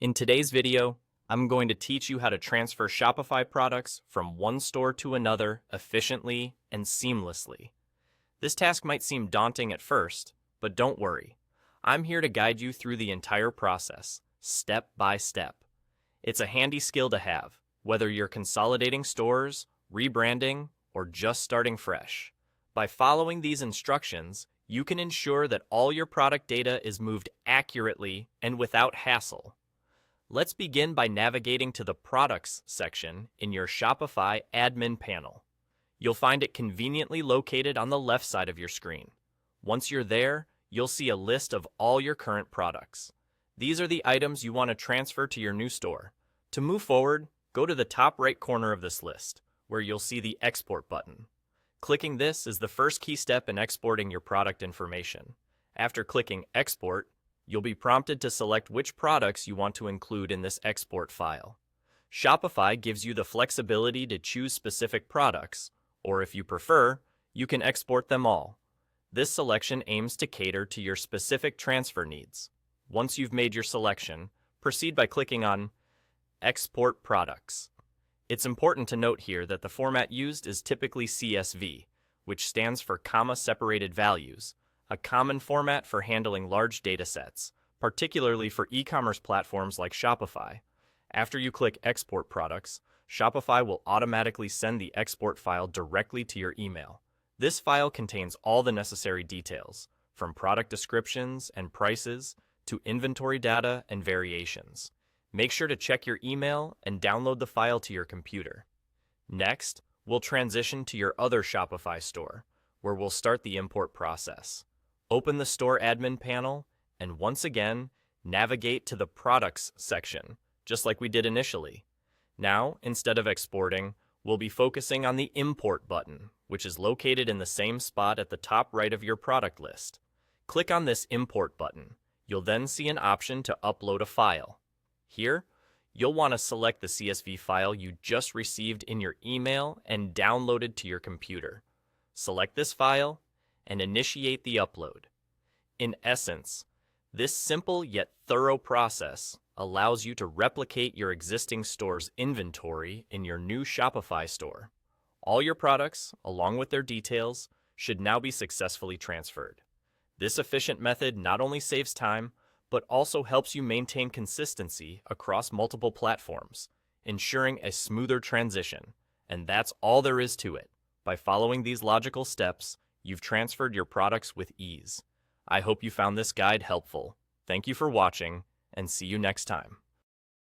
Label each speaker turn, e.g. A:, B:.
A: In today's video, I'm going to teach you how to transfer Shopify products from one store to another efficiently and seamlessly. This task might seem daunting at first, but don't worry. I'm here to guide you through the entire process, step by step. It's a handy skill to have, whether you're consolidating stores, rebranding, or just starting fresh. By following these instructions, you can ensure that all your product data is moved accurately and without hassle. Let's begin by navigating to the Products section in your Shopify admin panel. You'll find it conveniently located on the left side of your screen. Once you're there, you'll see a list of all your current products. These are the items you want to transfer to your new store. To move forward, go to the top right corner of this list, where you'll see the Export button. Clicking this is the first key step in exporting your product information. After clicking Export, you'll be prompted to select which products you want to include in this export file. Shopify gives you the flexibility to choose specific products, or if you prefer, you can export them all. This selection aims to cater to your specific transfer needs. Once you've made your selection, proceed by clicking on Export Products. It's important to note here that the format used is typically CSV, which stands for comma-separated values, a common format for handling large datasets, particularly for e-commerce platforms like Shopify. After you click Export Products, Shopify will automatically send the export file directly to your email. This file contains all the necessary details, from product descriptions and prices to inventory data and variations. Make sure to check your email and download the file to your computer. Next, we'll transition to your other Shopify store, where we'll start the import process. Open the Store Admin panel, and once again, navigate to the Products section, just like we did initially. Now, instead of exporting, we'll be focusing on the Import button, which is located in the same spot at the top right of your product list. Click on this Import button. You'll then see an option to upload a file. Here, you'll want to select the CSV file you just received in your email and downloaded to your computer. Select this file and initiate the upload. In essence, this simple yet thorough process allows you to replicate your existing store's inventory in your new Shopify store. All your products, along with their details, should now be successfully transferred. This efficient method not only saves time, but also helps you maintain consistency across multiple platforms, ensuring a smoother transition. And that's all there is to it. By following these logical steps, you've transferred your products with ease. I hope you found this guide helpful. Thank you for watching, and see you next time.